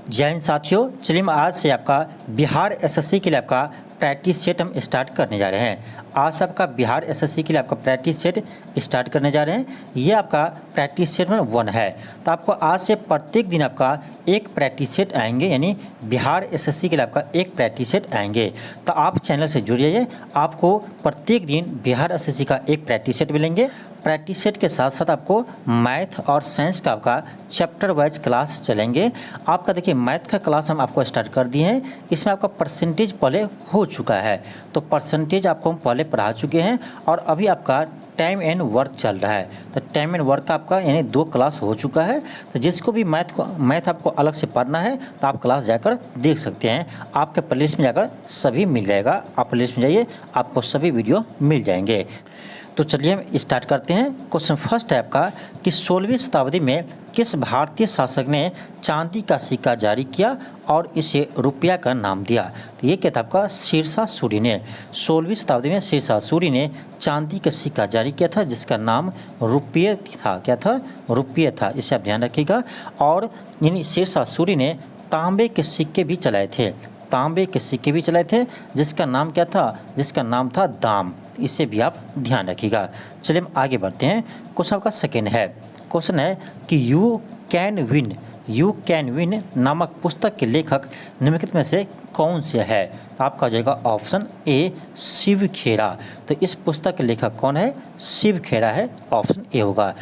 जय हिंद साथियों, चलिए आज से आपका बिहार एसएससी के लिए आपका प्रैक्टिस सेट हम स्टार्ट करने जा रहे हैं। आज से आपका बिहार एसएससी के लिए आपका प्रैक्टिस सेट स्टार्ट करने जा रहे हैं। ये आपका प्रैक्टिस सेट नंबर 1 है। तो आपको आज से प्रत्येक दिन आपका एक प्रैक्टिस सेट आएंगे, यानी बिहार एसएससी के लिए आपका एक प्रैक्टिस सेट आएंगे। तो आप चैनल से जुड़ जाइए, आपको प्रत्येक दिन बिहार एसएससी का एक प्रैक्टिस सेट मिलेंगे। प्रैक्टिस सेट के साथ साथ आपको मैथ और साइंस का आपका चैप्टर वाइज क्लास चलेंगे। आपका देखिए मैथ का क्लास हम आपको स्टार्ट कर दिए हैं। इसमें आपका परसेंटेज पहले हो चुका है, तो परसेंटेज आपको हम पहले पढ़ा चुके हैं और अभी आपका टाइम एंड वर्क चल रहा है। तो टाइम एंड वर्क का आपका यानी 2 क्लास हो चुका है। तो जिसको भी मैथ आपको अलग से पढ़ना है तो आप क्लास जाकर देख सकते हैं। आपके प्लेलिस्ट में जाकर सभी मिल जाएगा। आप प्लेलिस्ट में जाइए, आपको सभी वीडियो मिल जाएंगे। तो चलिए हम स्टार्ट करते हैं। क्वेश्चन फर्स्ट है आपका कि 16वीं शताब्दी में किस भारतीय शासक ने चांदी का सिक्का जारी किया और इसे रुपया का नाम दिया? तो ये क्या था आपका शेरशाह सूरी ने। 16वीं शताब्दी में शेरशाह सूरी ने चांदी का सिक्का जारी किया था जिसका नाम रुपये था। क्या था? रुपये था। इसे आप ध्यान रखिएगा। और यानी शेरशाह सूरी ने तांबे के सिक्के भी चलाए थे। तांबे के सिक्के भी चलाए थे जिसका नाम क्या था? जिसका नाम था दाम। इसे भी आप ध्यान रखिएगा। चलिए हम आगे बढ़ते हैं। क्वेश्चन आपका सेकेंड है। क्वेश्चन है कि यू कैन विन नामक पुस्तक के लेखक निम्नलिखित में से कौन से है? तो आपका हो जाएगा ऑप्शन ए शिव खेरा। तो इस पुस्तक के लेखक कौन है? शिव खेरा है, ऑप्शन ए होगा।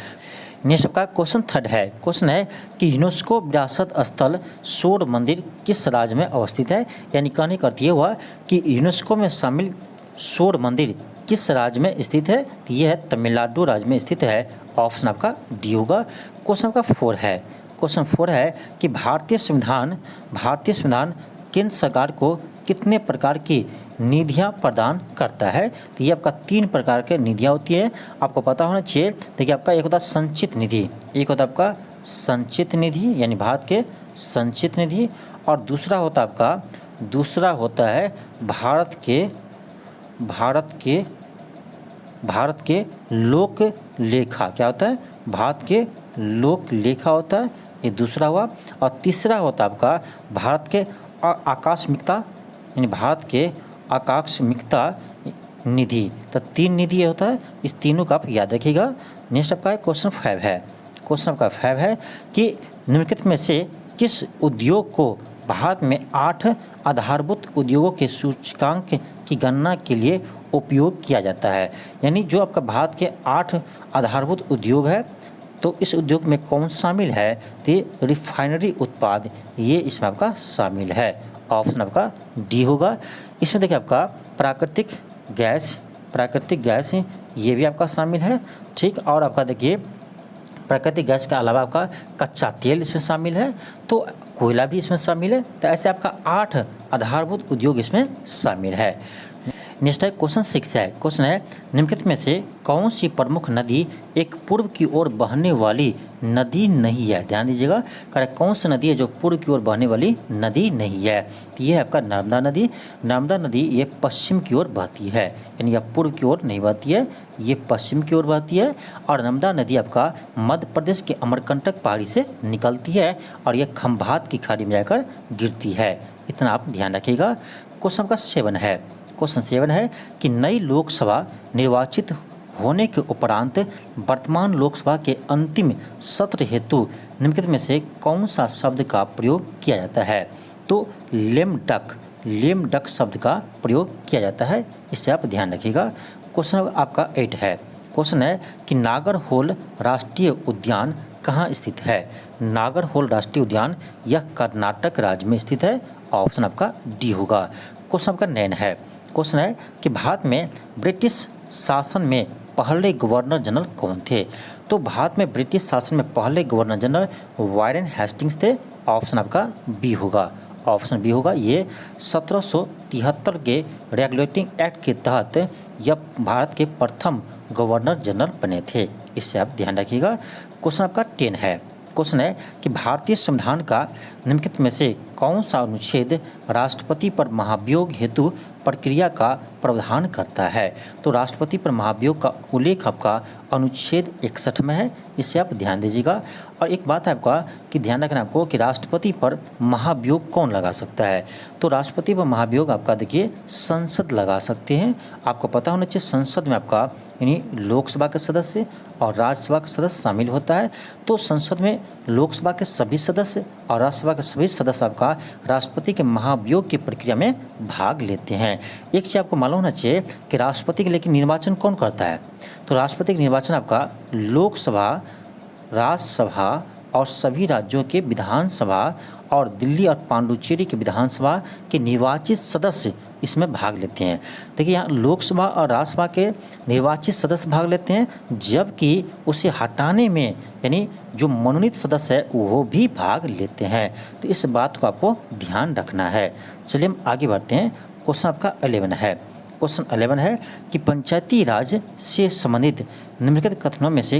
नेक्स्ट आपका क्वेश्चन थर्ड है। क्वेश्चन है कि यूनेस्को विरासत स्थल सूर्य मंदिर किस राज्य में अवस्थित है? यानी कहने का अर्थ ये हुआ कि यूनेस्को में शामिल सूर्य मंदिर किस राज्य में स्थित है? तो ये है तमिलनाडु राज्य में स्थित है, ऑप्शन आपका डी होगा। क्वेश्चन आपका 4 है। क्वेश्चन 4 है कि भारतीय संविधान केंद्र सरकार को कितने प्रकार की निधियां प्रदान करता है? तो ये आपका 3 प्रकार के निधियां होती है, आपको पता होना चाहिए। देखिए आपका एक होता है संचित निधि, एक होता है आपका संचित निधि यानी भारत के संचित निधि, और दूसरा होता है भारत के लोक लेखा। क्या होता है? भारत के लोक लेखा होता है, ये दूसरा हुआ। और तीसरा होता है आपका भारत के आकस्मिकता यानी भारत के आकस्मिकता निधि। तो 3 निधि ये होता है, इस तीनों का आप याद रखिएगा। नेक्स्ट आपका क्वेश्चन 5 है। क्वेश्चन आपका 5 है कि निम्नलिखित में से किस उद्योग को भारत में 8 आधारभूत उद्योगों के सूचकांक की गणना के लिए उपयोग किया जाता है? यानी जो आपका भारत के 8 आधारभूत उद्योग है, तो इस उद्योग में कौन शामिल है? तो रिफाइनरी उत्पाद ये इसमें आपका शामिल है, ऑप्शन आपका डी होगा। इसमें देखिए आपका प्राकृतिक गैस ये भी आपका शामिल है, ठीक। और आपका देखिए प्राकृतिक गैस के अलावा आपका कच्चा तेल इसमें शामिल है, तो कोयला भी इसमें शामिल है। तो ऐसे आपका 8 आधारभूत उद्योग इसमें शामिल है। नेक्स्ट है क्वेश्चन 6 है। क्वेश्चन है निम्नलिखित में से कौन सी प्रमुख नदी एक पूर्व की ओर बहने वाली नदी नहीं है? ध्यान दीजिएगा, करेक्ट कौन सी नदी है जो पूर्व की ओर बहने वाली नदी नहीं है? तो ये है आपका नर्मदा नदी। नर्मदा नदी ये पश्चिम की ओर बहती है, यानी यह पूर्व की ओर नहीं बहती है, ये पश्चिम की ओर बहती है। और नर्मदा नदी आपका मध्य प्रदेश के अमरकंटक पहाड़ी से निकलती है और यह खंभात की खाड़ी में जाकर गिरती है। इतना आप ध्यान रखिएगा। क्वेश्चन का 7 है। क्वेश्चन 7 है कि नई लोकसभा निर्वाचित होने के उपरांत वर्तमान लोकसभा के अंतिम सत्र हेतु निम्नलिखित में से कौन सा शब्द का प्रयोग किया जाता है? तो लेम डक शब्द का प्रयोग किया जाता है, इससे आप ध्यान रखिएगा। क्वेश्चन आपका 8 है। क्वेश्चन है कि नागरहोल राष्ट्रीय उद्यान कहाँ स्थित है? नागरहोल राष्ट्रीय उद्यान यह कर्नाटक राज्य में स्थित है, ऑप्शन आपका डी होगा। क्वेश्चन आपका 9 है। क्वेश्चन है कि भारत में ब्रिटिश शासन में पहले गवर्नर जनरल कौन थे? तो भारत में ब्रिटिश शासन में पहले गवर्नर जनरल वारेन हेस्टिंग्स थे, ऑप्शन आपका बी होगा। ऑप्शन बी होगा। ये 1773 के रेगुलेटिंग एक्ट के तहत यह भारत के प्रथम गवर्नर जनरल बने थे, इससे आप ध्यान रखिएगा। क्वेश्चन आपका 10 है। क्वेश्चन है कि भारतीय संविधान का निम्नलिखित में से कौन सा अनुच्छेद राष्ट्रपति पर महाभियोग हेतु प्रक्रिया का प्रावधान करता है। तो राष्ट्रपति पर महाभियोग का उल्लेख आपका अनुच्छेद 61 में है, इसे आप ध्यान दीजिएगा। और एक बात है आपका कि ध्यान रखना आपको कि राष्ट्रपति पर महाभियोग कौन लगा सकता है। तो राष्ट्रपति पर महाभियोग आपका देखिए संसद लगा सकते हैं। आपको पता होना चाहिए संसद में आपका यानी लोकसभा के सदस्य और राज्यसभा के सदस्य शामिल होता है। तो संसद में लोकसभा के सभी सदस्य और राज्यसभा के सभी सदस्य आपका राष्ट्रपति के महाभियोग की प्रक्रिया में भाग लेते हैं। एक चीज़ आपको मालूम होना चाहिए कि राष्ट्रपति के लेकिन निर्वाचन कौन करता है। तो राष्ट्रपति का निर्वाचन आपका लोकसभा, राज्यसभा और सभी राज्यों के विधानसभा और दिल्ली और पांडुचेरी के विधानसभा के निर्वाचित सदस्य इसमें भाग लेते हैं। देखिए यहाँ लोकसभा और राज्यसभा के निर्वाचित सदस्य भाग लेते हैं, जबकि उसे हटाने में यानी जो मनोनीत सदस्य है वो भी भाग लेते हैं। तो इस बात को आपको ध्यान रखना है। चलिए हम आगे बढ़ते हैं। क्वेश्चन आपका 11 है। क्वेश्चन 11 है कि पंचायती राज से संबंधित निम्नलिखित कथनों में से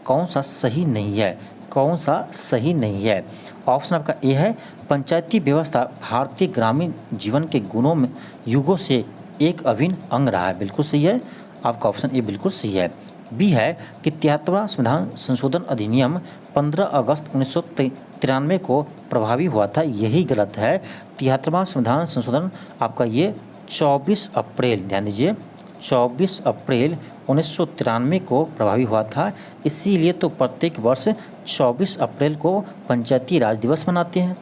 कौन सा सही नहीं है। कौन सा सही नहीं है। ऑप्शन आपका ए है पंचायती व्यवस्था भारतीय ग्रामीण जीवन के गुणों में युगों से एक अभिन्न अंग रहा है, बिल्कुल सही है। आपका ऑप्शन ए बिल्कुल सही है। बी है कि 73वां संविधान संशोधन अधिनियम 15 अगस्त 1993 को प्रभावी हुआ था, यही गलत है। 73वां संविधान संशोधन आपका ये 24 अप्रैल, ध्यान दीजिए 24 अप्रैल 1993 को प्रभावी हुआ था। इसीलिए तो प्रत्येक वर्ष 24 अप्रैल को पंचायती राज दिवस मनाते हैं,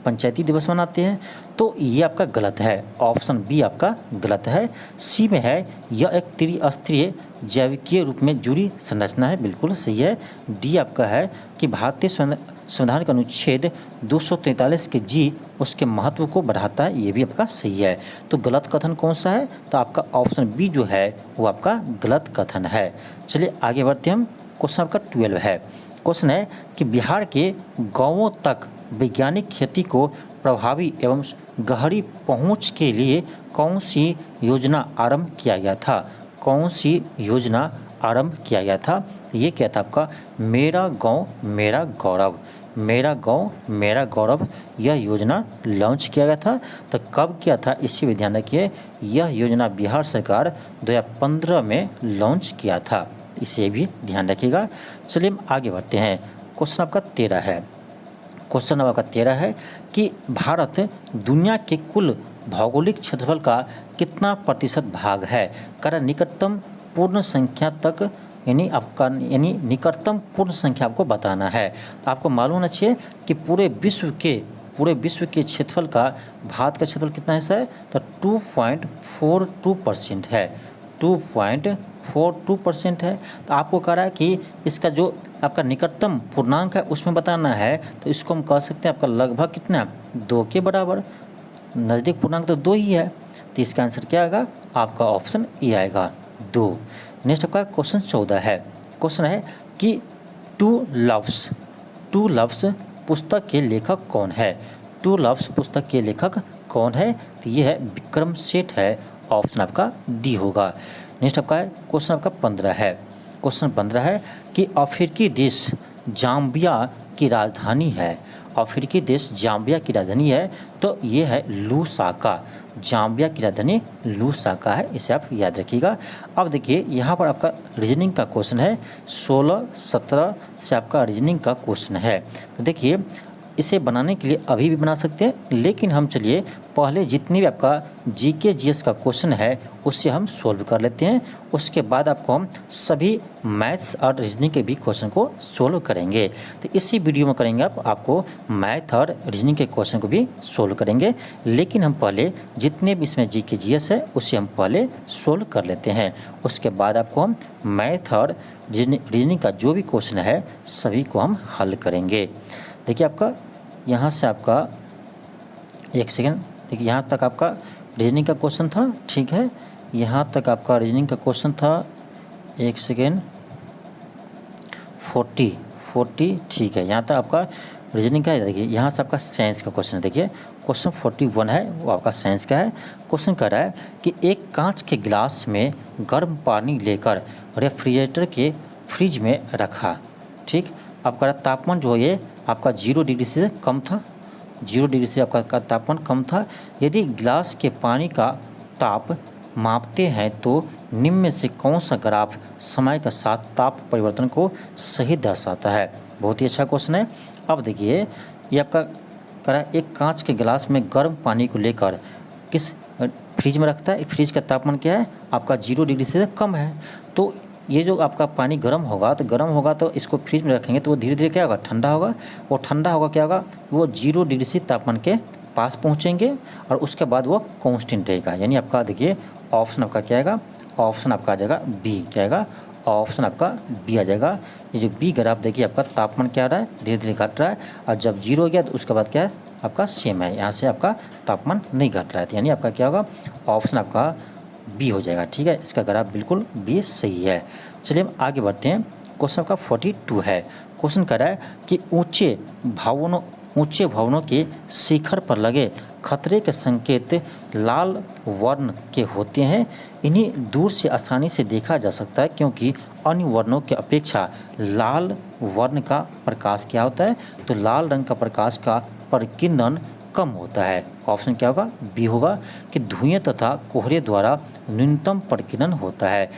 पंचायती दिवस मनाते हैं। तो ये आपका गलत है। ऑप्शन बी आपका गलत है। सी में है यह एक त्रिस्तरीय जैविकीय रूप में जुड़ी संरचना है, बिल्कुल सही है। डी आपका है कि भारतीय संविधान का अनुच्छेद 243 के जी उसके महत्व को बढ़ाता है, ये भी आपका सही है। तो गलत कथन कौन सा है। तो आपका ऑप्शन बी जो है वो आपका गलत कथन है। चलिए आगे बढ़ते हम। क्वेश्चन आपका 12 है। क्वेश्चन है कि बिहार के गांवों तक वैज्ञानिक खेती को प्रभावी एवं गहरी पहुंच के लिए कौन सी योजना आरंभ किया गया था। कौन सी योजना आरंभ किया गया था। तो ये क्या था आपका मेरा गांव मेरा गौरव, मेरा गांव मेरा गौरव, यह योजना लॉन्च किया गया था। तो कब किया था इसी में ध्यान रखिए। यह योजना बिहार सरकार 2015 में लॉन्च किया था, इसे भी ध्यान रखिएगा। चलिए हम आगे बढ़ते हैं। क्वेश्चन आपका 13 है। क्वेश्चन आपका 13 है कि भारत दुनिया के कुल भौगोलिक क्षेत्रफल का कितना प्रतिशत भाग है। कारण निकटतम पूर्ण संख्या तक यानी निकटतम पूर्ण संख्या आपको बताना है। तो आपको मालूम होना चाहिए कि पूरे विश्व के क्षेत्रफल का भारत का क्षेत्रफल कितना हिस्सा है। तो 2.42% है, 2.42% है। तो आपको कह रहा है कि इसका जो आपका निकटतम पूर्णांक है उसमें बताना है। तो इसको हम कह सकते हैं आपका लगभग कितना 2 के बराबर। नज़दीक पूर्णांक तो 2 ही है, तो इसका आंसर क्या आएगा आपका ऑप्शन ए आएगा 2। नेक्स्ट आपका क्वेश्चन 14 है। क्वेश्चन है कि टू लव्स पुस्तक के लेखक कौन है। टू लव्स पुस्तक के लेखक कौन है। तो ये है विक्रम सेठ है, ऑप्शन आपका डी होगा। नेक्स्ट आपका है क्वेश्चन आपका 15 है। क्वेश्चन 15 है कि अफ्रीकी देश जाम्बिया की राजधानी है। अफ्रीकी देश जाम्बिया की राजधानी है, तो ये है लूसाका। जाम्बिया की राजधानी लूसाका है, इसे आप याद रखिएगा। अब देखिए यहाँ पर आपका रीजनिंग का क्वेश्चन है, 16-17 से आपका रीजनिंग का क्वेश्चन है। तो देखिए इसे बनाने के लिए अभी भी बना सकते हैं, लेकिन हम चलिए पहले जितनी भी आपका जीके जीएस का क्वेश्चन है उससे हम सोल्व कर लेते हैं। उसके बाद आपको हम सभी मैथ्स और रीजनिंग के भी क्वेश्चन को सोल्व करेंगे। तो इसी वीडियो में करेंगे आपको मैथ और रीजनिंग के क्वेश्चन को भी सोल्व करेंगे, लेकिन हम पहले जितने भी इसमें जीके जीएस है उसे हम पहले सोल्व कर लेते हैं। उसके बाद आपको हम मैथ और रीजनिंग का जो भी क्वेश्चन है सभी को हम हल करेंगे। देखिए आपका यहाँ से आपका एक सेकेंड, देखिए यहाँ तक आपका रीजनिंग का क्वेश्चन था, ठीक है। यहाँ तक आपका रीजनिंग का क्वेश्चन था, एक सेकेंड 40 ठीक है। यहाँ तक आपका रीजनिंग का है। देखिए यहाँ से आपका साइंस का क्वेश्चन है। देखिए क्वेश्चन 41 है, वो आपका साइंस का है। क्वेश्चन कह रहा है कि एक कांच के गिलास में गर्म पानी लेकर रेफ्रिजरेटर के फ्रिज में रखा, ठीक। अब कह रहा तापमान जो है आपका 0 डिग्री से कम था 0 डिग्री से आपका तापमान कम था। यदि गिलास के पानी का ताप मापते हैं तो निम्न में से कौन सा ग्राफ समय के साथ ताप परिवर्तन को सही दर्शाता है। बहुत ही अच्छा क्वेश्चन है। अब देखिए ये आपका कह रहा है एक कांच के गिलास में गर्म पानी को लेकर किस फ्रिज में रखता है। फ्रिज का तापमान क्या है आपका 0 डिग्री से कम है। तो ये जो आपका पानी गर्म होगा तो इसको फ्रिज में रखेंगे तो वो धीरे धीरे क्या होगा ठंडा होगा। वो ठंडा होगा क्या होगा वो 0 डिग्री से तापमान के पास पहुँचेंगे और उसके बाद वो कांस्टेंट रहेगा। यानी आपका देखिए ऑप्शन आपका क्या आएगा, ऑप्शन आपका आ जाएगा बी। क्या आएगा, ऑप्शन आपका बी आ जाएगा। ये जो बी ग्राफ देखिए आपका तापमान क्या आ रहा है धीरे धीरे घट रहा है और जब 0 हो गया तो उसके बाद क्या है आपका सेम है। यहाँ से आपका तापमान नहीं घट रहा है। तो यानी आपका क्या होगा ऑप्शन आपका बी हो जाएगा। ठीक है, इसका ग्राफ बिल्कुल बी सही है। चलिए हम आगे बढ़ते हैं। क्वेश्चन आपका 42 है। क्वेश्चन कह रहा है कि ऊंचे भवनों के शिखर पर लगे खतरे के संकेत लाल वर्ण के होते हैं। इन्हें दूर से आसानी से देखा जा सकता है क्योंकि अन्य वर्णों के अपेक्षा लाल वर्ण का प्रकाश क्या होता है तो लाल रंग का प्रकाश का परिकिरण कम होता है। ऑप्शन क्या होगा, बी होगा कि धुएं तथा कोहरे द्वारा न्यूनतम परिकिरण होता है।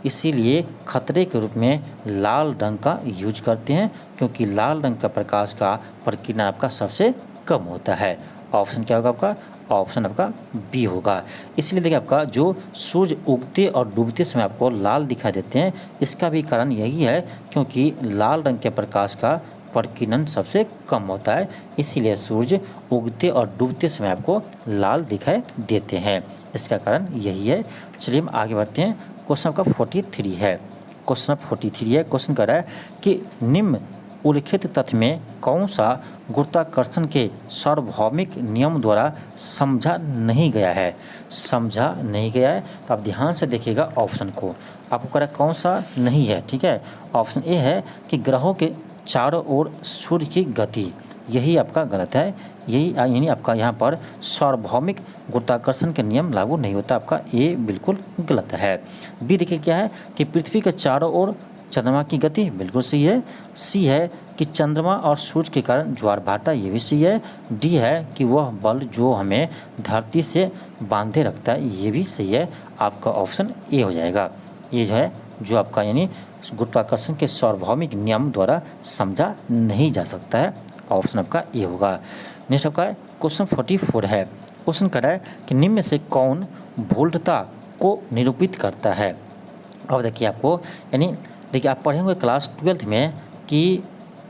इसीलिए खतरे के रूप में लाल रंग का यूज करते हैं क्योंकि लाल रंग का प्रकाश का परिकिरण आपका सबसे कम होता है। ऑप्शन क्या होगा आपका, ऑप्शन आपका बी होगा। इसलिए देखिए आपका जो सूर्य उगते और डूबते समय आपको लाल दिखाई देते हैं इसका भी कारण यही है क्योंकि लाल रंग के प्रकाश का परिकिरण सबसे कम होता है। इसीलिए सूर्य उगते और डूबते समय आपको लाल दिखाई देते हैं, इसका कारण यही है। चलिए हम आगे बढ़ते हैं। क्वेश्चन आपका 43 है। क्वेश्चन कर रहा है कि निम्न उल्लिखित तथ्य में कौन सा गुरुत्वाकर्षण के सार्वभौमिक नियम द्वारा समझा नहीं गया है। तो आप ध्यान से देखिएगा ऑप्शन को। आपको कह रहा है कौन सा नहीं है। ठीक है, ऑप्शन ए है कि ग्रहों के चारों ओर सूर्य की गति, यही आपका गलत है। यही यानी आपका यहाँ पर सार्वभौमिक गुरुत्वाकर्षण के नियम लागू नहीं होता। आपका ए बिल्कुल गलत है। बी देखिए क्या है कि पृथ्वी के चारों ओर चंद्रमा की गति, बिल्कुल सही है। सी है कि चंद्रमा और सूर्य के कारण ज्वार भाटा, ये भी सही है। डी है कि वह बल जो हमें धरती से बांधे रखता है, ये भी सही है। आपका ऑप्शन ए हो जाएगा। ये जो है जो आपका यानी गुरुत्वाकर्षण के सार्वभौमिक नियम द्वारा समझा नहीं जा सकता है। ऑप्शन आपका ए होगा। नेक्स्ट आपका क्वेश्चन 44 है। क्वेश्चन कर रहा है कि निम्न में से कौन वोल्टता को निरूपित करता है। अब देखिए आपको यानी देखिए आप पढ़े होंगे क्लास 12 में कि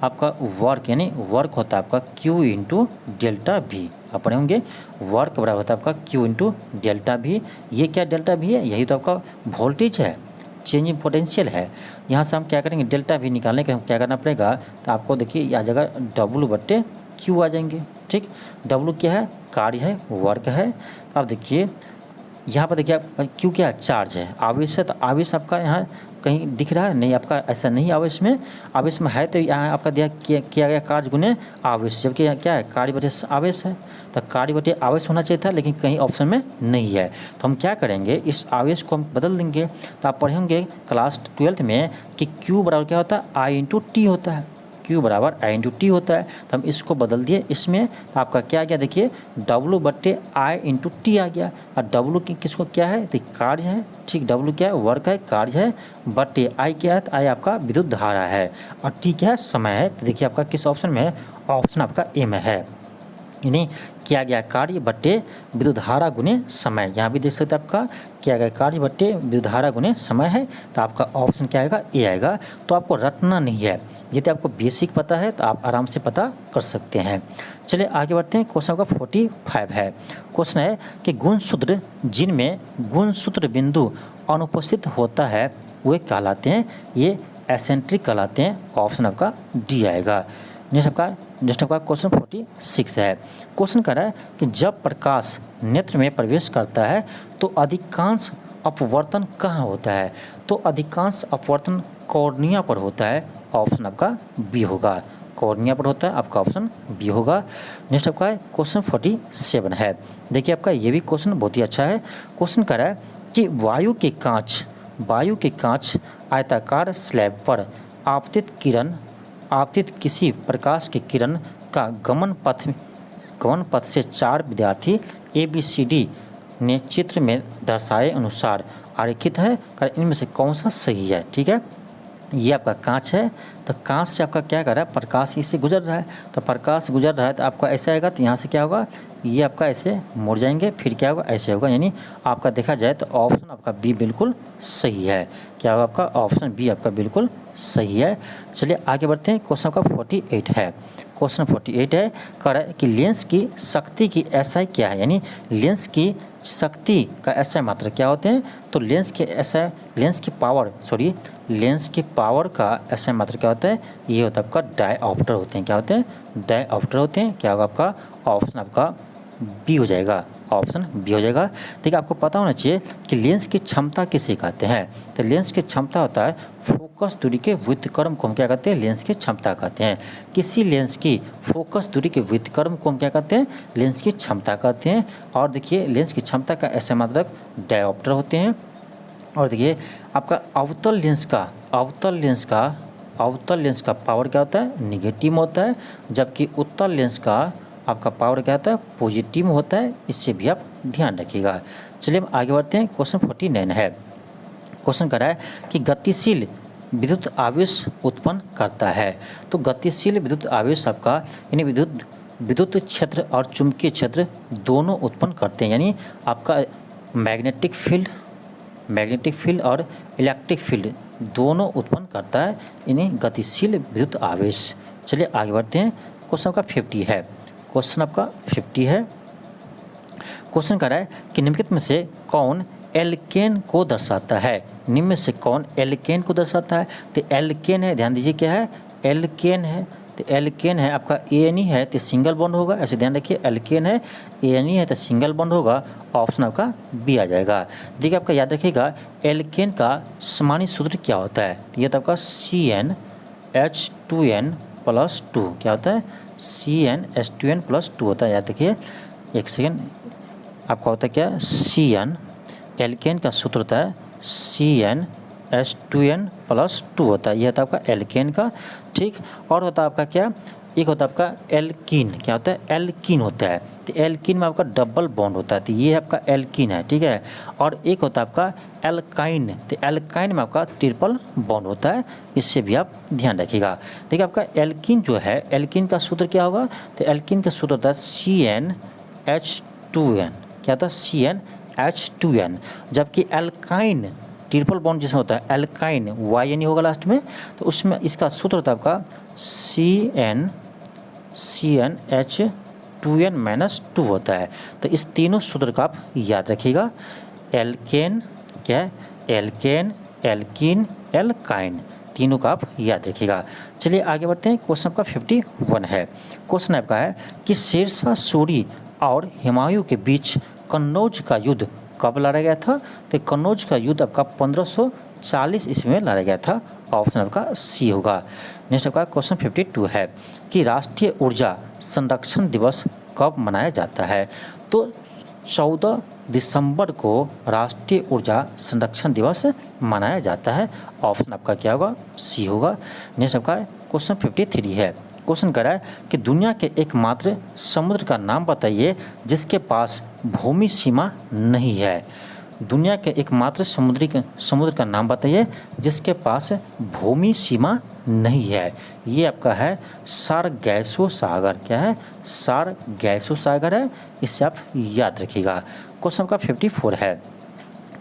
आपका वर्क यानी वर्क होता है आपका Q इंटू डेल्टा भी। आप पढ़े होंगे वर्क बराबर होता है आपका Q इंटू डेल्टा भी। ये क्या डेल्टा भी है, यही तो आपका वोल्टेज है, चेंज इन पोटेंशियल है। यहाँ से हम क्या करेंगे डेल्टा भी निकालने के हम क्या करना पड़ेगा तो आपको देखिए आ जाएगा W/Q आ जाएंगे। ठीक, W क्या है, कार्य है, वर्क है। तो आप देखिए यहाँ पर देखिए क्यू क्या है, चार्ज है, आवेश है। तो आवेश आपका यहाँ कहीं दिख रहा है नहीं, आपका ऐसा नहीं आवेश में है तो यहाँ आपका दिया किया गया कार्य गुने आवेश, जबकि यहाँ क्या है कार्य बटे आवेश है। तो कार्य बटे आवेश होना चाहिए था लेकिन कहीं ऑप्शन में नहीं है। तो हम क्या करेंगे इस आवेश को हम बदल देंगे। तो आप पढ़ेंगे क्लास 12 में कि Q बराबर क्या होता है I/T होता है। Q बराबर I/T होता है। तो हम इसको बदल दिए इसमें, तो आपका क्या आ गया देखिए W/I/T आ गया। और W की किसको क्या है तो कार्य है। ठीक, W क्या है, वर्क है, कार्य है, बटे I क्या है तो I आपका विद्युत धारा है और T क्या है, समय है। तो देखिए आपका किस ऑप्शन में है, ऑप्शन आपका ए में है। यानी किया गया कार्य बट्टे विद्युत धारा गुने समय। यहाँ भी देख सकते हैं आपका किया गया कार्य बट्टे विद्युत धारा गुने समय है। तो आपका ऑप्शन क्या आएगा, ए आएगा। तो आपको रटना नहीं है, यदि आपको बेसिक पता है तो आप आराम से पता कर सकते हैं। चलिए आगे बढ़ते हैं। क्वेश्चन आपका 45 है। क्वेश्चन है कि गुणसूत्र जिनमें गुणसूत्र बिंदु अनुपस्थित होता है वे कहलाते हैं, ये एसेंट्रिक कहलाते हैं। ऑप्शन आपका डी आएगा। नेक्स्ट आपका क्वेश्चन 46 है। क्वेश्चन कर रहा है कि जब प्रकाश नेत्र में प्रवेश करता है तो अधिकांश अपवर्तन कहाँ होता है। तो अधिकांश अपवर्तन कॉर्निया पर होता है। ऑप्शन आपका बी होगा, कॉर्निया पर होता है। आपका ऑप्शन बी होगा। नेक्स्ट आपका क्वेश्चन 47 है। देखिए आपका ये भी क्वेश्चन बहुत ही अच्छा है। क्वेश्चन कर रहा है कि वायु के कांच आयताकार स्लैब पर आपतित किसी प्रकाश की किरण का गमन पथ से 4 विद्यार्थी ABCD ने चित्र में दर्शाए अनुसार आरेखित है, इनमें से कौन सा सही है। ठीक है, ये आपका कांच है, तो कांच से आपका क्या कर रहा है, प्रकाश इससे गुजर रहा है, तो प्रकाश गुजर रहा है तो आपका ऐसे आएगा, तो यहाँ से क्या होगा, ये आपका ऐसे मुड़ जाएंगे, फिर क्या होगा, ऐसे होगा। यानी आपका देखा जाए तो ऑप्शन आपका बी बिल्कुल सही है। क्या होगा आपका, ऑप्शन बी आपका बिल्कुल सही है। चलिए आगे बढ़ते हैं। क्वेश्चन का 48 है। क्वेश्चन 48 है, कह रहा है कि लेंस की शक्ति की SI क्या है, यानी लेंस की शक्ति का SI मात्रा क्या होते हैं। तो लेंस की पावर का SI मात्रा क्या होता है, ये होता है आपका डायऑप्टर होते हैं। क्या होते हैं, डायऑप्टर होते हैं। क्या होगा आपका, ऑप्शन आपका बी हो जाएगा, ऑप्शन बी हो जाएगा। ठीक है, आपको पता होना चाहिए कि लेंस की क्षमता किसे कहते हैं। तो लेंस की क्षमता होता है फोकस दूरी के व्युत्क्रम को हम क्या कहते हैं, लेंस की क्षमता कहते हैं। किसी लेंस की फोकस दूरी के व्युत्क्रम को हम क्या कहते हैं, लेंस की क्षमता कहते हैं। और देखिए लेंस की क्षमता का SI मात्रक डायऑप्टर होते हैं। और देखिए आपका अवतल लेंस का पावर क्या होता है, निगेटिव होता है, जबकि उत्तल लेंस का आपका पावर क्या होता है, पॉजिटिव होता है। इससे भी आप ध्यान रखिएगा। चलिए हम आगे बढ़ते हैं। क्वेश्चन 49 है। क्वेश्चन कर रहा है कि गतिशील विद्युत आवेश उत्पन्न करता है। तो गतिशील विद्युत आवेश आपका यानी विद्युत क्षेत्र और चुंबकीय क्षेत्र दोनों उत्पन्न करते हैं। यानी आपका मैग्नेटिक फील्ड और इलेक्ट्रिक फील्ड दोनों उत्पन्न करता है यानी गतिशील विद्युत आवेश। चलिए आगे बढ़ते हैं। क्वेश्चन का 50 है। क्वेश्चन आपका 50 है। क्वेश्चन कह रहा है कि निम्नलिखित में से कौन एल्केन को दर्शाता है। निम्न में से कौन एल्केन को दर्शाता है। तो एल्केन है, ध्यान दीजिए क्या है, एल्केन है। तो एल्केन है आपका ANE है तो सिंगल बॉन्ड होगा, ऐसे ध्यान रखिए। एल्केन है, ANE है तो सिंगल बॉन्ड होगा, ऑप्शन आपका बी आ जाएगा। देखिए आपका याद रखिएगा एल्केन का सामान्य सूत्र क्या होता है। ये तो आपका CnH2n+2 क्या होता है, CnH2n+2 होता है। याद रखिए, एक सेकेंड, आपका होता है क्या, CN, एल्केन का सूत्र होता है CnH2n+2 होता है। यह होता है आपका एल्केन का। ठीक, और होता है आपका क्या, एक होता है आपका एल्कीन। क्या होता है, एल्कीन होता है। तो एल्कीन में आपका डबल बॉन्ड होता है, तो ये आपका एल्कीन है। ठीक है, और एक होता है आपका एल्काइन। तो एल्काइन में आपका ट्रिपल बॉन्ड होता है, इससे भी आप ध्यान रखिएगा। देखिए आपका एल्कीन जो है, एल्कीन का सूत्र क्या होगा। तो एल्कीन का सूत्र होता है CnH2n। क्या होता है, CnH2n। जबकि एल्काइन ट्रिपल बॉन्ड जिसमें होता है एल्काइन, YN होगा लास्ट में, तो उसमें इसका सूत्र होता है आपका CnH2n-2 होता है। तो इस तीनों सूत्र का आप याद रखिएगा। एल्केन क्या है, एल्केन, एल्कीन, एल्काइन, तीनों का आप याद रखिएगा। चलिए आगे बढ़ते हैं। क्वेश्चन आपका 51 है। क्वेश्चन आपका है कि शेरशाह सूरी और हुमायूं के बीच कन्नौज का युद्ध कब लड़ा गया था। तो कन्नौज का युद्ध आपका 1540 ईस्वी में लड़ा गया था, ऑप्शन आपका सी होगा। नेक्स्ट आपका क्वेश्चन 52 है कि राष्ट्रीय ऊर्जा संरक्षण दिवस कब मनाया जाता है। तो 14 दिसंबर को राष्ट्रीय ऊर्जा संरक्षण दिवस मनाया जाता है, ऑप्शन आपका क्या होगा, सी होगा। नेक्स्ट आपका क्वेश्चन 53 है। क्वेश्चन कर रहा है कि दुनिया के एकमात्र समुद्र का नाम बताइए जिसके पास भूमि सीमा नहीं है। दुनिया के एकमात्र समुद्र का नाम बताइए जिसके पास भूमि सीमा नहीं है। ये आपका है सारगैसो सागर। क्या है, सारगैसो सागर है, इससे आप याद रखिएगा। क्वेश्चन का 54 है।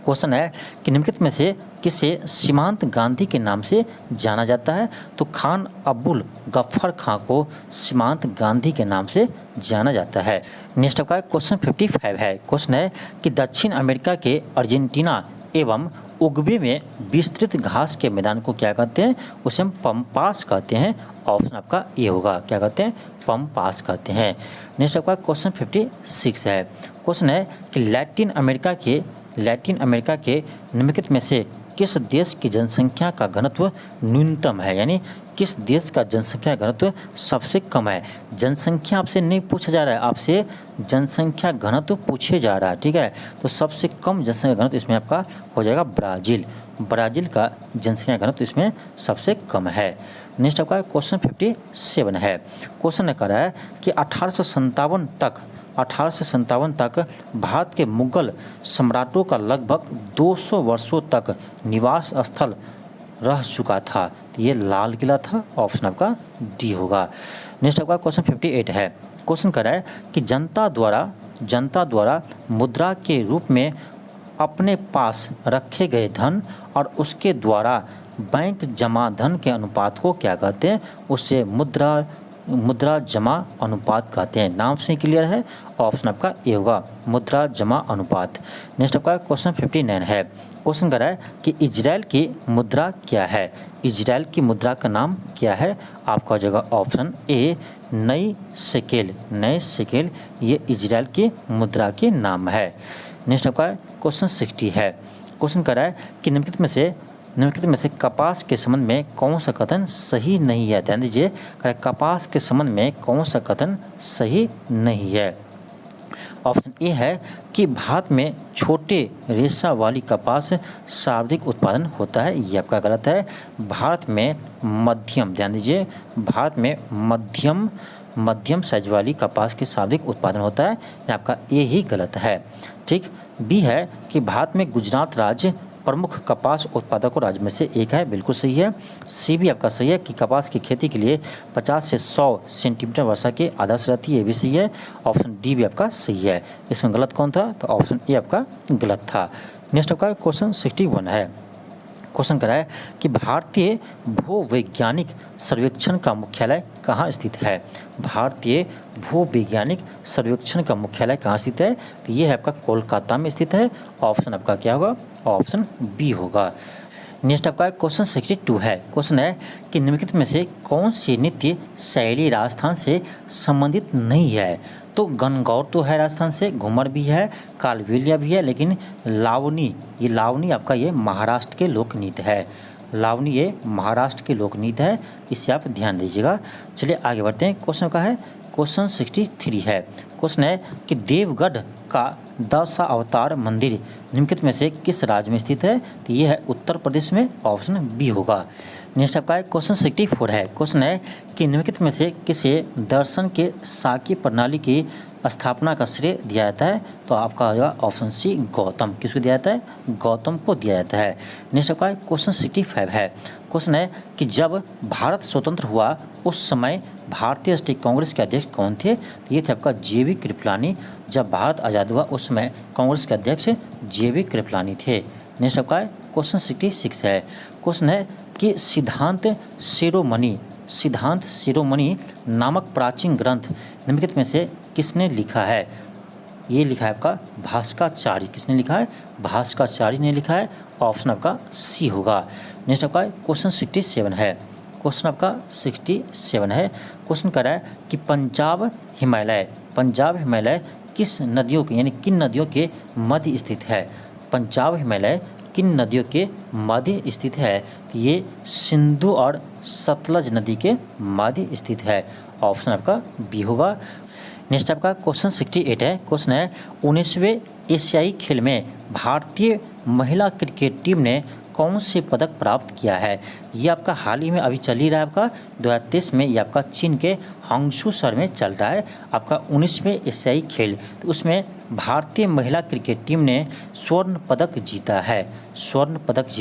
क्वेश्चन है कि निम्नलिखित में से किसे सीमांत गांधी के नाम से जाना जाता है। तो खान अब्दुल गफ्फार खां को सीमांत गांधी के नाम से जाना जाता है। नेक्स्ट आपका क्वेश्चन 55 है। क्वेश्चन है कि दक्षिण अमेरिका के अर्जेंटीना एवं उरुग्वे में विस्तृत घास के मैदान को क्या कहते हैं, उसे हम पम्पास कहते हैं, ऑप्शन आपका ए होगा। क्या कहते हैं, पम्पास कहते हैं। नेक्स्ट आपका क्वेश्चन 56 है। क्वेश्चन है कि लैटिन अमेरिका के निम्नलिखित में से किस देश की जनसंख्या का घनत्व न्यूनतम है, यानी किस देश का जनसंख्या घनत्व सबसे कम है। जनसंख्या आपसे नहीं पूछा जा रहा है, आपसे जनसंख्या घनत्व पूछे जा रहा है। ठीक है, तो सबसे कम जनसंख्या घनत्व इसमें आपका हो जाएगा ब्राज़ील, ब्राज़ील का जनसंख्या घनत्व इसमें सबसे कम है। नेक्स्ट आपका क्वेश्चन 57 है। क्वेश्चन ने कह रहा है कि 1857 तक भारत के मुगल सम्राटों का लगभग 200 वर्षों तक निवास स्थल रह चुका था। तो ये लाल किला था, ऑप्शन आपका डी होगा। नेक्स्ट आपका क्वेश्चन 58 है। क्वेश्चन कर रहा है कि जनता द्वारा मुद्रा के रूप में अपने पास रखे गए धन और उसके द्वारा बैंक जमा धन के अनुपात को क्या कहते हैं? उससे मुद्रा जमा अनुपात कहते हैं। नाम से क्लियर है, ऑप्शन आपका ए होगा, मुद्रा जमा अनुपात। नेक्स्ट आपका क्वेश्चन 59 है। क्वेश्चन कर रहा है कि इजराइल की मुद्रा क्या है? इजराइल की मुद्रा का नाम क्या है? आपका हो जाएगा ऑप्शन ए नई शेकेल, ये इजराइल की मुद्रा के नाम है। नेक्स्ट आपका क्वेश्चन 60 है। क्वेश्चन कर रहा है कि निम्नलिखित में से कपास के संबंध में कौन सा कथन सही नहीं है? ध्यान दीजिए, कपास के संबंध में कौन सा कथन सही नहीं है? ऑप्शन ए है कि भारत में छोटे रेशा वाली कपास सर्वाधिक उत्पादन होता है, ये आपका गलत है। भारत में मध्यम, ध्यान दीजिए, भारत में मध्यम साइज वाली कपास की सर्वाधिक उत्पादन होता है, ये आपका ए ही गलत है। ठीक। बी है कि भारत में गुजरात राज्य प्रमुख कपास उत्पादकों राज्य में से एक है, बिल्कुल सही है। सी भी आपका सही है कि कपास की खेती के लिए 50 से 100 सेंटीमीटर वर्षा की आदर्श रहती है, ये भी सही है। ऑप्शन डी भी आपका सही है। इसमें गलत कौन था? तो ऑप्शन ए आपका गलत था। नेक्स्ट आपका क्वेश्चन 61 है। क्वेश्चन करा है कि भारतीय भूवैज्ञानिक सर्वेक्षण का मुख्यालय कहाँ स्थित है? भारतीय भूवैज्ञानिक सर्वेक्षण का मुख्यालय कहाँ स्थित है? तो ये है आपका कोलकाता में स्थित है। ऑप्शन आपका क्या होगा? ऑप्शन बी होगा। नेक्स्ट आपका क्वेश्चन 62 है। क्वेश्चन है कि निम्नलिखित में से कौन सी नृत्य शैली राजस्थान से संबंधित नहीं है? तो गणगौर तो है राजस्थान से, घूमर भी है, कालबेलिया भी है, लेकिन लावनी आपका ये महाराष्ट्र के लोक नृत्य है। लावनी ये महाराष्ट्र के लोक नृत्य है, इससे आप ध्यान दीजिएगा। चलिए आगे बढ़ते हैं। क्वेश्चन का है क्वेश्चन 63 है। क्वेश्चन है कि देवगढ़ का दशावतार मंदिर निम्नलिखित में से किस राज्य में स्थित है? तो ये है उत्तर प्रदेश में, ऑप्शन बी होगा। नेक्स्ट आपका क्वेश्चन 64 है। क्वेश्चन है कि निम्नलिखित में से किसे दर्शन के शाक्य प्रणाली की स्थापना का श्रेय दिया जाता है? तो आपका होगा ऑप्शन सी गौतम। किसको दिया जाता है? गौतम को दिया जाता है। नेक्स्ट आपका क्वेश्चन 65 है। क्वेश्चन है कि जब भारत स्वतंत्र हुआ उस समय भारतीय राष्ट्रीय कांग्रेस के अध्यक्ष कौन थे? तो ये थे आपका जे.बी. कृपलानी। जब भारत आज़ाद हुआ उस समय कांग्रेस के अध्यक्ष जे.बी. कृपलानी थे। नेक्स्ट आपका क्वेश्चन 66 है। क्वेश्चन है कि सिद्धांत शिरोमणि नामक प्राचीन ग्रंथ निम्नलिखित में से किसने लिखा है? ये लिखा है आपका भास्कराचार्य। किसने लिखा है? भास्कराचार्य ने लिखा है। ऑप्शन आपका सी होगा। नेक्स्ट आपका क्वेश्चन 67 है। क्वेश्चन आपका 67 है। क्वेश्चन कर रहा है कि पंजाब हिमालय किस नदियों के, यानी किन नदियों के मध्य स्थित है? पंजाब हिमालय किन नदियों के मध्य स्थित है? तो ये सिंधु और सतलज नदी के मध्य स्थित है। ऑप्शन आपका बी होगा। नेक्स्ट आपका क्वेश्चन 68 है। क्वेश्चन है 19वें एशियाई खेल में भारतीय महिला क्रिकेट टीम ने कौन से पदक प्राप्त किया है? ये आपका हाल ही में अभी चल ही रहा है, आपका 2023 में ये आपका चीन के हांगझू शहर में चल रहा है आपका 19वें एशियाई खेल। तो उसमें भारतीय महिला क्रिकेट टीम ने स्वर्ण पदक जीता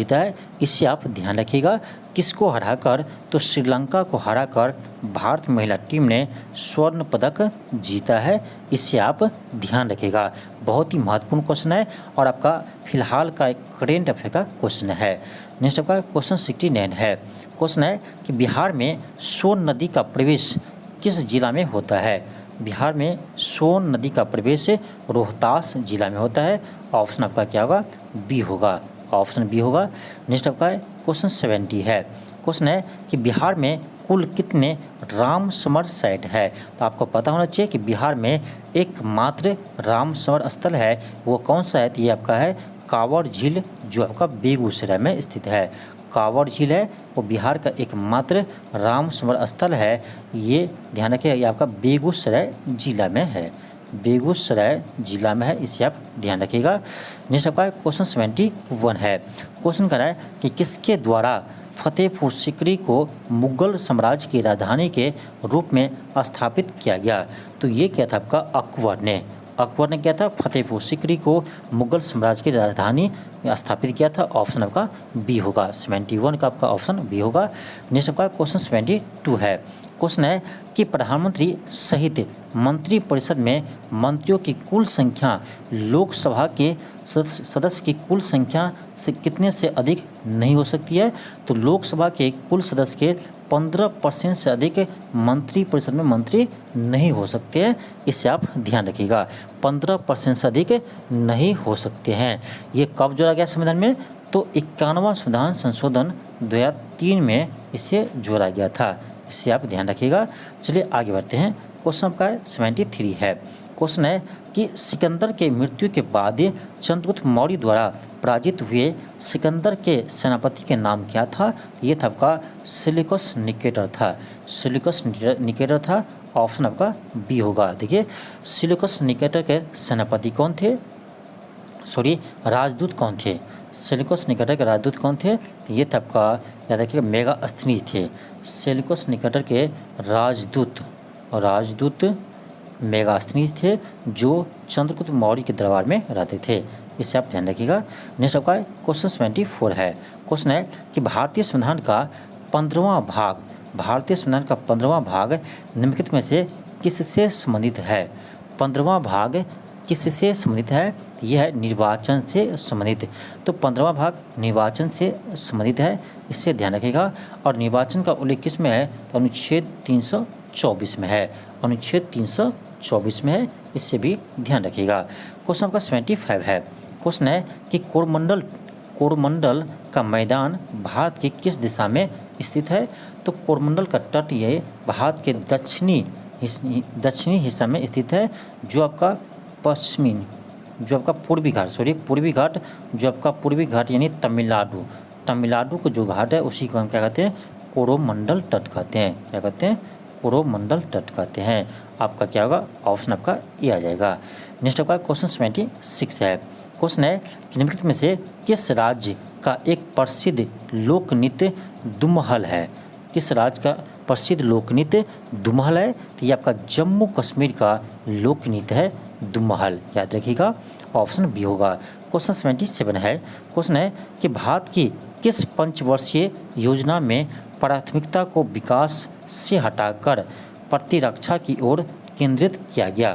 है। इससे आप ध्यान रखिएगा। किसको हराकर? तो श्रीलंका को हराकर भारत महिला टीम ने स्वर्ण पदक जीता है। इससे आप ध्यान रखिएगा। बहुत ही महत्वपूर्ण क्वेश्चन है और आपका फिलहाल का एक करेंट अफेयर का क्वेश्चन है। नेक्स्ट आपका क्वेश्चन 69 है। क्वेश्चन है कि बिहार में सोन नदी का प्रवेश किस जिला में होता है? बिहार में सोन नदी का प्रवेश रोहतास जिला में होता है। ऑप्शन आपका क्या होगा? बी होगा। ऑप्शन बी होगा। नेक्स्ट आपका क्वेश्चन 70 है। क्वेश्चन है कि बिहार में कुल कितने राम समर साइट है? तो आपको पता होना चाहिए कि बिहार में एकमात्र राम समर स्थल है, वो कौन सा है? तो ये आपका है कांवर झील, जो आपका बेगूसराय में स्थित है। कांवर झील है वो बिहार का एकमात्र राम समर स्थल है। ये ध्यान रखिए, ये आपका बेगूसराय जिला में है। बेगूसराय जिला में है, इसे आप ध्यान रखिएगा। नेक्स्ट आपका क्वेश्चन 71 है। क्वेश्चन कह रहा है कि किसके द्वारा फतेहपुर सीकरी को मुगल साम्राज्य की राजधानी के रूप में स्थापित किया गया? तो ये क्या था आपका अकबर ने क्या था फतेहपुर सीकरी को मुगल साम्राज्य की राजधानी स्थापित किया था। ऑप्शन आपका बी होगा, 71 का आपका ऑप्शन बी होगा। नेक्स्ट आपका क्वेश्चन 72 है। क्वेश्चन है कि प्रधानमंत्री सहित मंत्रिपरिषद में मंत्रियों की कुल संख्या लोकसभा के सदस्य की कुल संख्या से कितने से अधिक नहीं हो सकती है? तो लोकसभा के कुल सदस्य के 15% से अधिक मंत्रिपरिषद में मंत्री नहीं हो सकते हैं, इसे आप ध्यान रखिएगा। 15% से अधिक नहीं हो सकते हैं। ये कब जोड़ा गया संविधान में? तो 51वां संविधान संशोधन 2003 में इसे जोड़ा गया था, इसे आप ध्यान रखिएगा। चलिए आगे बढ़ते हैं। क्वेश्चन आपका 73 है। क्वेश्चन है कि सिकंदर के मृत्यु के बाद चंद्रगुप्त मौर्य द्वारा पराजित हुए सिकंदर के सेनापति के नाम क्या था? ये था आपका सेल्यूकस निकेटर था। सेल्यूकस निकेटर था, ऑप्शन आपका बी होगा। देखिए सेल्यूकस निकेटर के सेनापति कौन थे, राजदूत कौन थे? सेल्यूकस निकेटर के राजदूत कौन थे? तो ये था आपका, याद रखिएगा, मेगास्थनीज थे। सेल्यूकस निकेटर के राजदूत मेगास्थनीज थे, जो चंद्रगुप्त मौर्य के दरबार में रहते थे, इससे आप ध्यान रखिएगा। नेक्स्ट आपका क्वेश्चन 74 है। क्वेश्चन है कि भारतीय संविधान का 15वां भाग निम्नलिखित में से किससे संबंधित है? 15वां भाग किससे संबंधित है? यह है निर्वाचन से संबंधित। तो 15वां भाग निर्वाचन से संबंधित है, इससे ध्यान रखिएगा। और निर्वाचन का उल्लेख किस में है? तो अनुच्छेद 324 में है, अनुच्छेद 324 में है, इससे भी ध्यान रखिएगा। क्वेश्चन आपका 75 है। क्वेश्चन है कि कोरमंडल का मैदान भारत के किस दिशा में स्थित है? तो कोरमंडल का तट ये भारत के दक्षिणी हिस्सा में स्थित है, जो आपका पूर्वी घाट यानी तमिलनाडु को जो घाट है उसी को हम क्या कहते हैं? कोरोमंडल तट कहते हैं। क्या कहते हैं? कोरोमंडल तट कहते हैं। आपका क्या होगा? ऑप्शन आपका ए आ जाएगा। नेक्स्ट आपका क्वेश्चन 76 है। क्वेश्चन है कि निम्नलिखित में से किस राज्य का एक प्रसिद्ध लोक नृत्य दुमहल है? किस राज्य का प्रसिद्ध लोक नृत्य दुमहल है? तो ये आपका जम्मू कश्मीर का लोक नृत्य है दुमहल, याद रखिएगा, ऑप्शन बी होगा। क्वेश्चन 77 है। क्वेश्चन है कि भारत की किस पंचवर्षीय योजना में प्राथमिकता को विकास से हटाकर प्रतिरक्षा की ओर केंद्रित किया गया?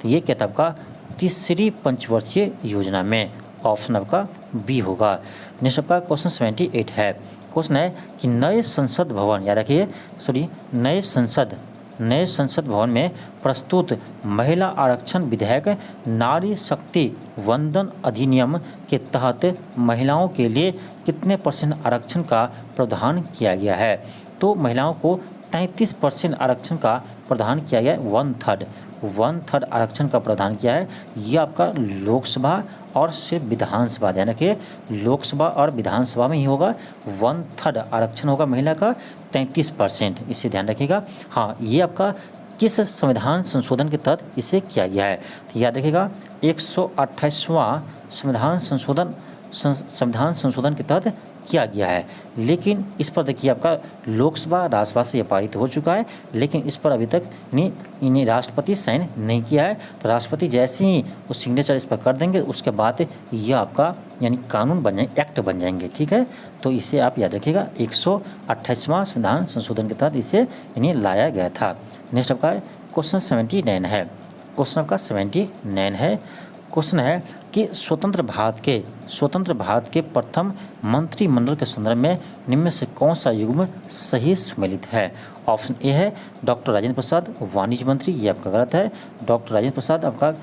तो ये क्या था आपका? तीसरी पंचवर्षीय योजना में, ऑप्शन आपका बी होगा। नेक्स्ट आपका क्वेश्चन 78 है। क्वेश्चन है कि नए संसद भवन, याद रखिए, नए संसद भवन में प्रस्तुत महिला आरक्षण विधेयक नारी शक्ति वंदन अधिनियम के तहत महिलाओं के लिए कितने % आरक्षण का प्रावधान किया गया है? तो महिलाओं को 33% आरक्षण का प्रावधान किया गया है, 1/3 आरक्षण का प्रावधान किया है। ये आपका लोकसभा और सिर्फ विधानसभा, ध्यान रखिए, लोकसभा और विधानसभा में ही होगा। 1/3 आरक्षण होगा महिला का, 33%, इसे ध्यान रखिएगा। हाँ, ये आपका किस संविधान संशोधन के तहत इसे किया गया है? तो याद रखिएगा 128वां संविधान संशोधन के तहत किया गया है। लेकिन इस पर देखिए आपका लोकसभा राज्यसभा से यह पारित हो चुका है, लेकिन इस पर अभी तक इन्हें राष्ट्रपति साइन नहीं किया है। तो राष्ट्रपति जैसे ही वो सिग्नेचर इस पर कर देंगे, उसके बाद यह आपका यानी कानून बन जाएंगे, एक्ट बन जाएंगे, ठीक है। तो इसे आप याद रखिएगा, 128वां संविधान संशोधन के तहत इसे इन्हें लाया गया था। नेक्स्ट आपका क्वेश्चन 79 है। क्वेश्चन है कि स्वतंत्र भारत के प्रथम मंत्रिमंडल के संदर्भ में निम्न में से कौन सा युग्म सही सुमेलित है? ऑप्शन ए है डॉक्टर राजेंद्र प्रसाद वाणिज्य मंत्री, ये आपका गलत है। डॉक्टर राजेंद्र प्रसाद आपका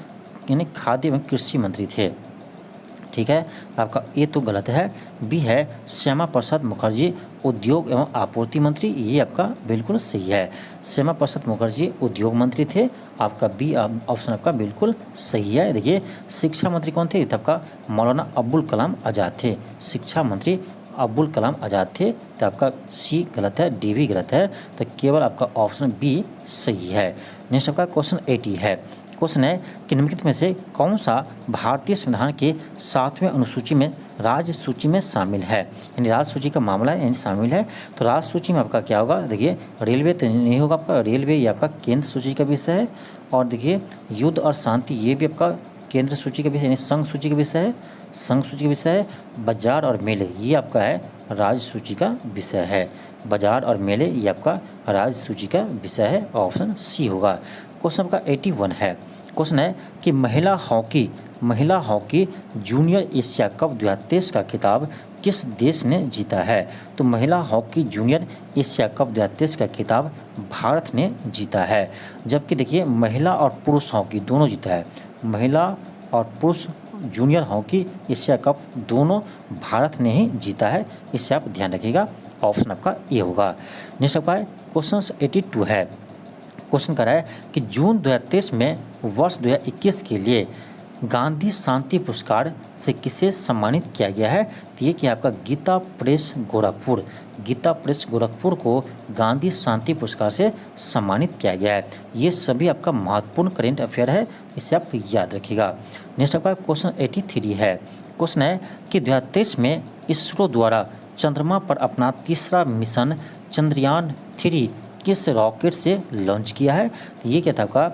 यानी खाद्य एवं कृषि मंत्री थे, ठीक है, आपका ए तो गलत है। बी है श्यामा प्रसाद मुखर्जी उद्योग एवं आपूर्ति मंत्री, ये आपका बिल्कुल सही है। श्यामा प्रसाद मुखर्जी उद्योग मंत्री थे, आपका बी ऑप्शन आपका बिल्कुल सही है। देखिए शिक्षा मंत्री कौन थे? आपका मौलाना अब्दुल कलाम आज़ाद थे, शिक्षा मंत्री अब्दुल कलाम आज़ाद थे। तो आपका सी गलत है, डी भी गलत है, तो केवल आपका ऑप्शन बी सही है। नेक्स्ट आपका क्वेश्चन 80 है। क्वेश्चन है कि निम्नलिखित में से कौन सा भारतीय संविधान के 7वें अनुसूची में राज्य सूची में शामिल है, यानी राज्य सूची का मामला है, यानी शामिल है। तो राज्य सूची में आपका क्या होगा, देखिए रेलवे तो नहीं होगा, आपका रेलवे ये आपका केंद्र सूची का विषय है। और देखिए युद्ध और शांति ये भी आपका केंद्र सूची का विषय, यानी संघ सूची का विषय है, संघ सूची का विषय है। बाजार और मेले ये आपका है राज्य सूची का विषय है, बाजार और मेले ये आपका राज्य सूची का विषय है, ऑप्शन सी होगा। क्वेश्चन आपका 81 है। क्वेश्चन है कि महिला हॉकी जूनियर एशिया कप 2023 का खिताब किस देश ने जीता है। तो महिला हॉकी जूनियर एशिया कप 2023 का खिताब भारत ने जीता है। जबकि देखिए महिला और पुरुष हॉकी दोनों जीता है, महिला और पुरुष जूनियर हॉकी एशिया कप दोनों भारत ने ही जीता है, इससे आप ध्यान रखिएगा, ऑप्शन आपका ए होगा। नेक्स्ट आपका क्वेश्चन 82 है। क्वेश्चन कर रहा है कि जून 2023 में वर्ष 2021 के लिए गांधी शांति पुरस्कार से किसे सम्मानित किया गया है। तो ये कि आपका गीता प्रेस गोरखपुर को गांधी शांति पुरस्कार से सम्मानित किया गया है। ये सभी आपका महत्वपूर्ण करेंट अफेयर है, इसे आप याद रखिएगा। नेक्स्ट आपका क्वेश्चन 83 है। क्वेश्चन है कि 2023 में इसरो द्वारा चंद्रमा पर अपना तीसरा मिशन चंद्रयान 3 किस रॉकेट से लॉन्च किया है। तो ये क्या था आपका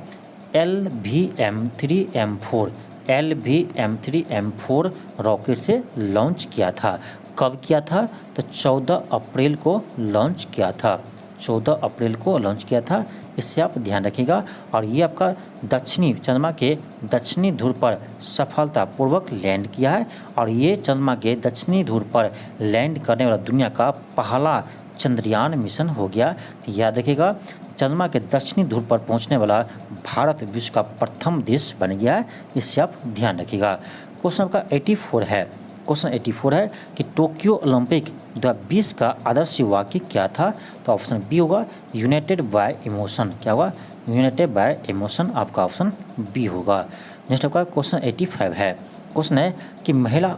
LVM-3M4 रॉकेट से लॉन्च किया था। कब किया था, तो 14 अप्रैल को लॉन्च किया था, 14 अप्रैल को लॉन्च किया था, इससे आप ध्यान रखिएगा। और ये आपका चंद्रमा के दक्षिणी ध्रुव पर सफलतापूर्वक लैंड किया है। और ये चंद्रमा के दक्षिणी ध्रुव पर लैंड करने वाला दुनिया का पहला चंद्रयान मिशन हो गया। तो याद रखिएगा, चंद्रमा के दक्षिणी ध्रुव पर पहुंचने वाला भारत विश्व का प्रथम देश बन गया है, इससे आप ध्यान रखिएगा। क्वेश्चन आपका 84 है। क्वेश्चन 84 है कि टोक्यो ओलंपिक 2020 का आदर्श वाक्य क्या था। तो ऑप्शन बी होगा यूनाइटेड बाय इमोशन। क्या होगा, यूनाइटेड बाय इमोशन, आपका ऑप्शन बी होगा। नेक्स्ट आपका क्वेश्चन 85 है। क्वेश्चन है कि महिला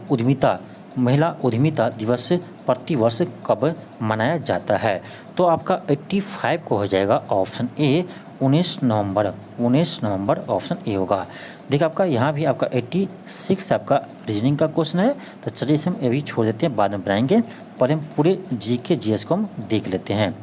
उद्यमिता दिवस प्रतिवर्ष कब मनाया जाता है। तो आपका 85 को हो जाएगा option A 19 November, option A होगा। देखिए आपका यहाँ भी आपका 86 आपका रीजनिंग का क्वेश्चन है। तो चलिए इसे हम अभी छोड़ देते हैं, बाद में बनाएंगे, पहले हम पूरे जीके जीएस को हम देख लेते हैं।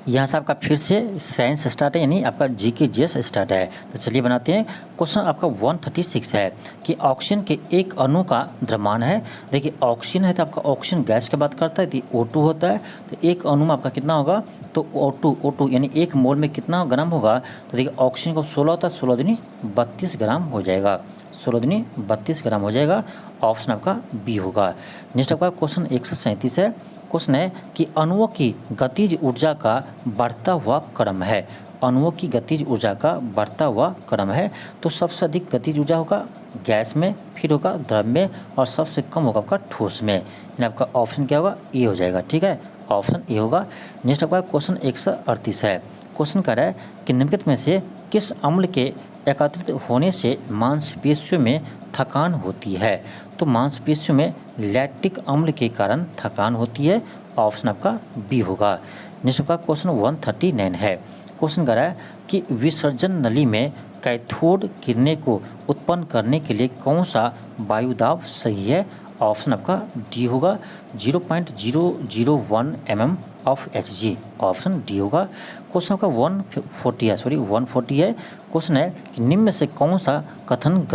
यहाँ से आपका फिर से साइंस स्टार्ट है, यानी आपका जीके जीएस स्टार्ट है। तो चलिए बनाते हैं। क्वेश्चन आपका 136 है कि ऑक्सीजन के एक अणु का द्रव्यमान है। देखिए ऑक्सीजन है तो आपका ऑक्सीजन गैस की बात करता है, तो O2 होता है। तो एक अणु में आपका कितना होगा, तो O2 यानी एक मोल में कितना ग्राम होगा। तो देखिए ऑक्सीजन को 16 होता है, 16 दूनी 32 ग्राम हो जाएगा, 16 दूनी 32 ग्राम हो जाएगा, ऑप्शन आपका बी होगा। नेक्स्ट आपका क्वेश्चन 137 है। क्वेश्चन है कि अणुओं की गतिज ऊर्जा का बढ़ता हुआ क्रम है। अणुओं की गतिज ऊर्जा का बढ़ता हुआ क्रम है। तो सबसे अधिक गतिज ऊर्जा होगा गैस में, फिर होगा द्रव में, और सबसे कम होगा आपका ठोस में। यानी आपका ऑप्शन क्या होगा, ए हो जाएगा। ठीक है, ऑप्शन ए होगा। नेक्स्ट आपका क्वेश्चन 138 है। क्वेश्चन कह रहा है कि निम्नलिखित में से किस अम्ल के एकत्रित होने से मांसपेशियों में थकान होती है। तो मांसपेशियों में लैक्टिक अम्ल के कारण थकान होती है, ऑप्शन आपका बी होगा। नेक्स्ट आपका क्वेश्चन 139 है। क्वेश्चन कह रहा है कि विसर्जन नली में कैथोड किरणें को उत्पन्न करने के लिए कौन सा वायुदाब सही है, ऑप्शन आपका डी होगा 0.001 mm of Hg, option D होगा। क्वेश्चन आपका 140 है। क्वेश्चन है कि निम्न में से कौन सा कथन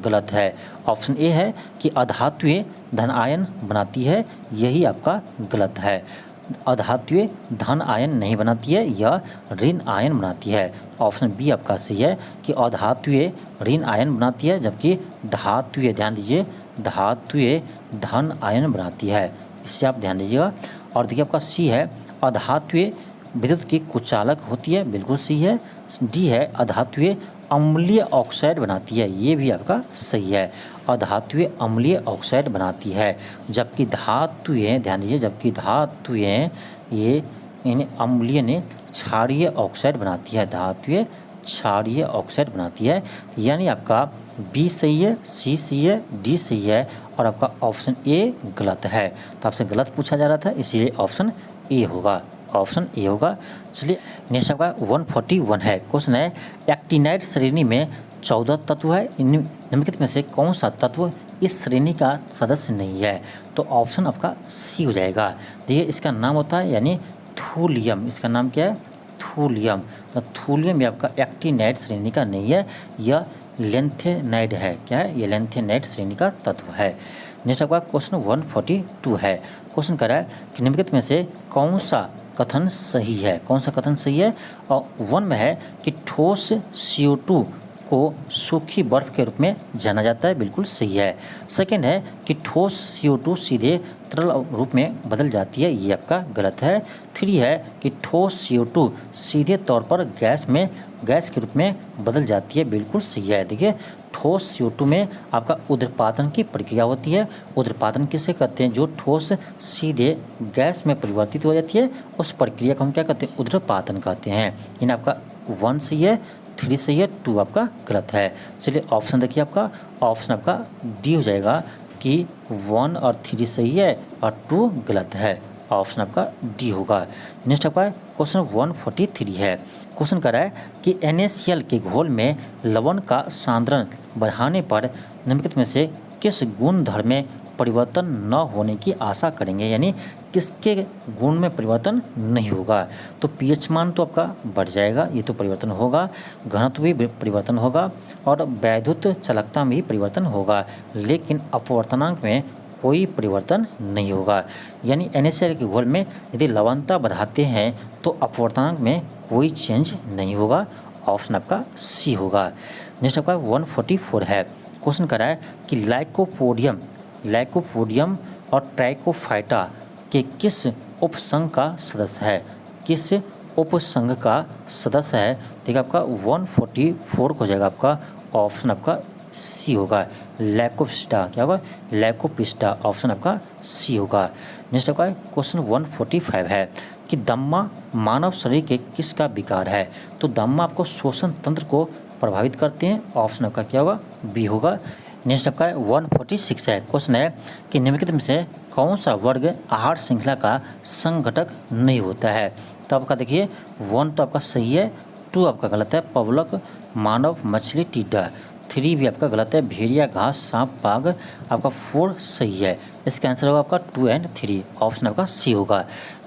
गलत है, ऑप्शन ए है कि अधातुएं धन आयन बनाती है, यही आपका गलत है। अधातुएं धन आयन नहीं बनाती है, यह ऋण आयन बनाती है, ऑप्शन बी आपका सही है कि अधातुएं ऋण आयन बनाती है, जबकि धातुएं, ध्यान दीजिए, धातुएं धन आयन बनाती है, इससे आप ध्यान दीजिएगा। और देखिए आपका सी है अधातुएं विद्युत की कुचालक होती है, बिल्कुल सही है। डी है अधातुएं अम्लीय ऑक्साइड बनाती है, ये भी आपका सही है, अधातुएं अम्लीय ऑक्साइड बनाती है, जबकि धातुएं, ध्यान दीजिए, जबकि धातुएं ये इन अम्लीय ने क्षारीय ऑक्साइड बनाती है, धातुएं क्षारीय ऑक्साइड बनाती है। यानी आपका बी सही है, सी सही है, डी सही है और आपका ऑप्शन ए गलत है। तो आपसे गलत पूछा जा रहा था, इसीलिए ऑप्शन ए होगा, ऑप्शन ए होगा। चलिए नेक्स्ट आपका 141 है। क्वेश्चन है एक्टिनाइड श्रेणी में 14 तत्व है, निम्नलिखित में से कौन सा तत्व इस श्रेणी का सदस्य नहीं है? तो ऑप्शन आपका सी हो जाएगा। देखिए इसका नाम होता है यानी थूलियम। इसका नाम क्या है? थूलियम। तो थूलियम ये आपका एक्टिनाइड श्रेणी का नहीं है, यह लेंथेनाइड है। क्या है? ये लेंथेनाइड श्रेणी का तत्व है। नेक्स्ट आपका क्वेश्चन 142 है। क्वेश्चन कर रहा है कि निम्नलिखित में से कौन सा कथन सही है? कौन सा कथन सही है? और 1 में है कि ठोस CO2 को सूखी बर्फ के रूप में जाना जाता है, बिल्कुल सही है। सेकंड है कि ठोस CO2 सीधे तरल रूप में बदल जाती है, ये आपका गलत है। 3 है कि ठोस CO2 सीधे तौर पर गैस के रूप में बदल जाती है, बिल्कुल सही है। देखिए ठोस CO2 में आपका ऊर्ध्वपातन की प्रक्रिया होती है। ऊर्ध्वपातन किसे कहते हैं? जो ठोस सीधे गैस में परिवर्तित हो जाती है, उस प्रक्रिया को हम क्या कहते हैं? ऊर्ध्वपातन कहते हैं। इन आपका 1 सही है, 3 सही है, 2 आपका गलत है। चलिए ऑप्शन देखिए, आपका ऑप्शन आपका डी हो जाएगा कि 1 और 3 सही है और 2 गलत है। ऑप्शन आपका डी होगा। नेक्स्ट आपका क्वेश्चन 143 है। क्वेश्चन कर रहा है कि NaCl के घोल में लवण का सांद्रण बढ़ाने पर निम्नलिखित में से किस गुणधर्म में परिवर्तन न होने की आशा करेंगे? यानी किसके गुण में परिवर्तन नहीं होगा? तो pH मान तो आपका बढ़ जाएगा, ये तो परिवर्तन होगा। घनत्व भी परिवर्तन होगा और वैद्युत चालकता में भी परिवर्तन होगा, लेकिन अपवर्तनांक में कोई परिवर्तन नहीं होगा। यानी NaCl के घोल में यदि लवणता बढ़ाते हैं तो अपवर्तनांक में कोई चेंज नहीं होगा। ऑप्शन आपका सी होगा। नेक्स्ट आपका 144 है। क्वेश्चन कर रहा है कि लाइकोपोडियम और ट्राइकोफाइटा के किस उपसंघ का सदस्य है? किस उपसंघ का सदस्य है? देखिए आपका 144 हो जाएगा, आपका ऑप्शन आपका सी होगा, लैकोपिस्टा। क्या होगा? लैकोपिस्टा। ऑप्शन आपका सी होगा। नेक्स्ट आपका क्वेश्चन 145 है कि दम्मा मानव शरीर के किसका विकार है? तो दम्मा आपको श्वसन तंत्र को प्रभावित करते हैं। ऑप्शन आपका क्या होगा? बी होगा। नेक्स्ट आपका 146 है। क्वेश्चन है कि निम्नलिखित में से कौन सा वर्ग आहार श्रृंखला का संघटक नहीं होता है? तो आपका देखिए 1 तो आपका सही है, 2 आपका गलत है, पवलक, मानव, मछली, टिड्डा। 3 भी आपका गलत है, भेड़िया, घास, सांप, बाघ। आपका 4 सही है। इसका आंसर होगा आपका 2 और 3। ऑप्शन आपका सी होगा।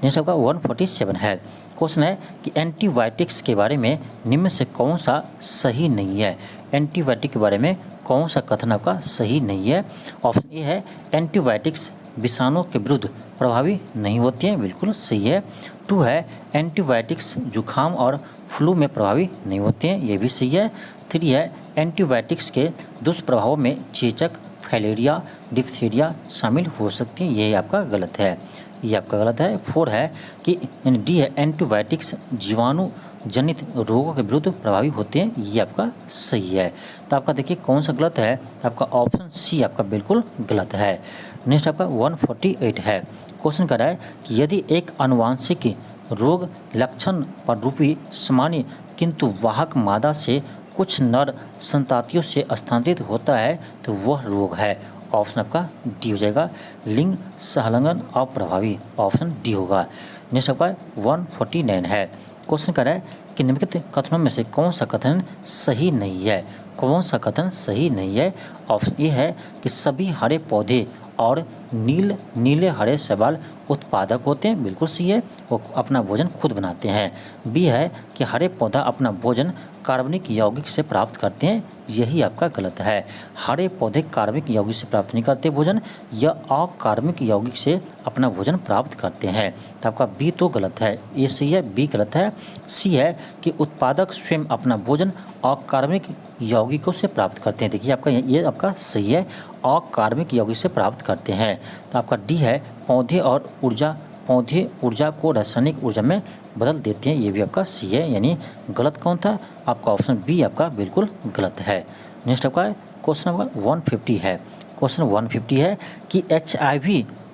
नेक्स्ट आपका 147 है। क्वेश्चन है कि एंटीबायोटिक्स के बारे में निम्न में से कौन सा सही नहीं है? एंटीबायोटिक के बारे में कौन सा कथन आपका सही नहीं है? ऑप्शन ए है एंटीबायोटिक्स विषाणु के विरुद्ध प्रभावी नहीं होती हैं, बिल्कुल सही है। 2 है एंटीबायोटिक्स जुखाम और फ्लू में प्रभावी नहीं होते हैं, ये भी सही है। 3 है एंटीबायोटिक्स के दुष्प्रभावों में चेचक, फाइलेरिया, डिप्थीरिया शामिल हो सकती हैं, ये आपका गलत है, ये आपका गलत है। 4 है कि डी है एंटीबायोटिक्स जीवाणु जनित रोगों के विरुद्ध प्रभावी होते हैं, ये आपका सही है। तो आपका देखिए कौन सा गलत है? आपका ऑप्शन सी आपका बिल्कुल गलत है। नेक्स्ट आपका 148 है। क्वेश्चन कर रहा है कि यदि एक आनुवांशिक रोग लक्षण पर रूपी सामान्य किंतु वाहक मादा से कुछ नर संतातियों से स्थानांतरित होता है तो वह रोग है। ऑप्शन आपका डी हो जाएगा, लिंग सहलंगन अप्रभावी। ऑप्शन डी होगा। नेक्स्ट आपका 149 है। क्वेश्चन कर रहा है कि निम्नलिखित कथनों में से कौन सा कथन सही नहीं है? कौन सा कथन सही नहीं है? ऑप्शन ए है कि सभी हरे पौधे और नीले हरे शैवाल उत्पादक होते हैं, बिल्कुल सही है, वो अपना भोजन खुद बनाते हैं। बी है कि हरे पौधा अपना भोजन कार्बनिक यौगिक से प्राप्त करते हैं, यही आपका गलत है। हरे पौधे कार्बनिक यौगिक से प्राप्त नहीं करते भोजन, या अकार्बनिक यौगिक से अपना भोजन प्राप्त करते हैं। तो आपका बी तो गलत है, ए सही है, बी गलत है। सी है कि उत्पादक स्वयं अपना भोजन अकार्बनिक यौगिकों से प्राप्त करते हैं। देखिए आपका ये आपका सही है, अकार्बनिक यौगिक से प्राप्त करते हैं। तो आपका डी है पौधे ऊर्जा को रासायनिक ऊर्जा में बदल देते हैं, ये भी आपका सी है, यानी गलत कौन था? आपका ऑप्शन बी आपका बिल्कुल गलत है। नेक्स्ट आपका क्वेश्चन नंबर 150 है। क्वेश्चन 150 है कि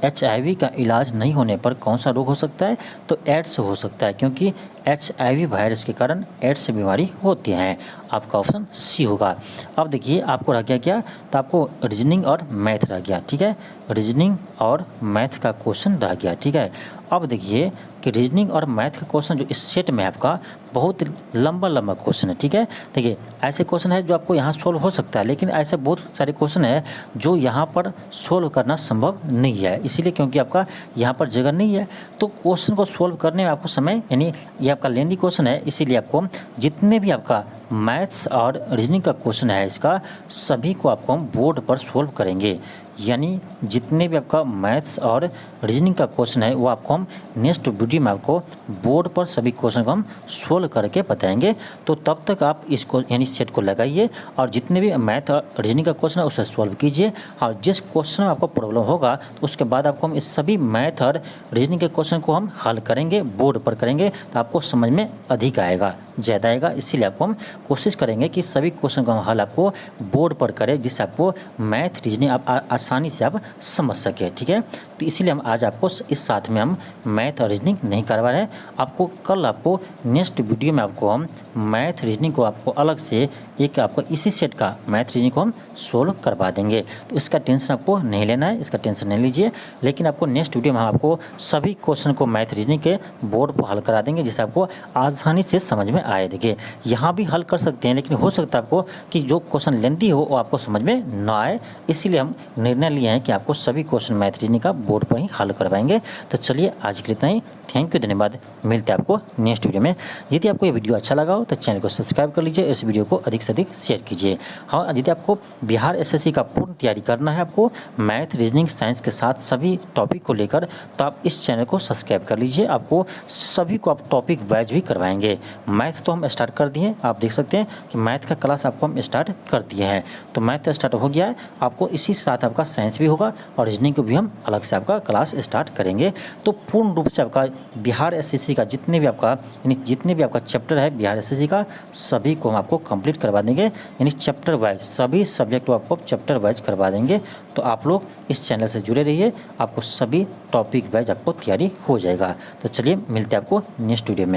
HIV का इलाज नहीं होने पर कौन सा रोग हो सकता है? तो एड्स हो सकता है, क्योंकि HIV वायरस के कारण एड्स बीमारी होती है। आपका ऑप्शन सी होगा। अब देखिए आपको रह गया क्या, तो आपको रीजनिंग और मैथ रह गया, ठीक है, रीजनिंग और मैथ का क्वेश्चन रह गया, ठीक है। अब देखिए कि रीजनिंग और मैथ का क्वेश्चन जो इस सेट में आपका बहुत लंबा क्वेश्चन है, ठीक है। देखिए ऐसे क्वेश्चन है जो आपको यहाँ सोल्व हो सकता है, लेकिन ऐसे बहुत सारे क्वेश्चन है जो यहाँ पर सोल्व करना संभव नहीं है, इसीलिए क्योंकि आपका यहाँ पर जगह नहीं है। तो क्वेश्चन को सोल्व करने में आपको समय, यानी ये आपका लेंदी क्वेश्चन है, इसीलिए आपको जितने भी आपका मैथ्स और रीजनिंग का क्वेश्चन है इसका सभी को आपको हम बोर्ड पर सोल्व करेंगे। यानी जितने भी आपका मैथ्स और रीजनिंग का क्वेश्चन है वो आपको हम नेक्स्ट वीडियो में आपको बोर्ड पर सभी क्वेश्चन को हम सोल्व करके बताएंगे। तो तब तक आप इसको यानी सेट को लगाइए और जितने भी मैथ और रीजनिंग का क्वेश्चन है उसे सोल्व कीजिए। और जिस क्वेश्चन में आपको प्रॉब्लम होगा तो उसके बाद आपको हम इस सभी मैथ और रीजनिंग के क्वेश्चन को हम हल करेंगे, बोर्ड पर करेंगे, तो आपको समझ में अधिक आएगा, ज़्यादा आएगा। इसीलिए आपको हम कोशिश करेंगे कि सभी क्वेश्चन का हल आपको बोर्ड पर करें, जिससे आपको मैथ रीजनिंग आप आसानी से आप समझ सके, ठीक है। तो इसीलिए हम आज आपको इस साथ में हम मैथ और रीजनिंग नहीं करवा रहे हैं। आपको कल आपको नेक्स्ट वीडियो में आपको हम मैथ रीजनिंग को आपको अलग से एक आपको इसी सेट का मैथ रीजनिंग को हम सोल्व करवा देंगे। तो इसका टेंशन आपको नहीं लेना है, इसका टेंशन नहीं लीजिए। लेकिन आपको नेक्स्ट वीडियो में हम आपको सभी क्वेश्चन को मैथ रीजनिंग के बोर्ड पर हल करा देंगे, जिससे आपको आसानी से समझ में आए। देखिए यहाँ भी हल कर सकते हैं, लेकिन हो सकता है आपको कि जो क्वेश्चन लेंथी हो वो आपको समझ में ना आए, इसीलिए हम निर्णय लिए हैं कि आपको सभी क्वेश्चन मैथ रीजनिंग का बोर्ड पर ही हल करवाएंगे। तो चलिए आज के लिए इतना ही, थैंक यू, धन्यवाद। मिलते हैं आपको नेक्स्ट वीडियो में। यदि आपको ये वीडियो अच्छा लगा हो तो चैनल को सब्सक्राइब कर लीजिए, इस वीडियो को अधिक से अधिक शेयर कीजिए। हाँ, यदि आपको बिहार एसएससी का पूर्ण तैयारी करना है आपको मैथ रीजनिंग साइंस के साथ सभी टॉपिक को लेकर, तो आप इस चैनल को सब्सक्राइब कर लीजिए। आपको सभी को आप टॉपिक वाइज भी करवाएंगे। मैथ तो हम स्टार्ट कर दिए, आप देख सकते हैं कि मैथ का क्लास आपको हम स्टार्ट कर दिए हैं। तो मैथ स्टार्ट हो गया है, आपको इसी साथ आपका साइंस भी होगा और रीजनिंग को भी हम अलग से आपका क्लास स्टार्ट करेंगे। तो पूर्ण रूप से आपका बिहार एसएससी का जितने भी आपका चैप्टर है बिहार एसएससी का, सभी को हम आपको कंप्लीट करवा देंगे। यानी चैप्टर वाइज सभी सब्जेक्ट को आपको चैप्टर वाइज करवा देंगे। तो आप लोग इस चैनल से जुड़े रहिए, आपको सभी टॉपिक वाइज आपको तैयारी हो जाएगा। तो चलिए मिलते हैं आपको नेक्स्ट वीडियो में।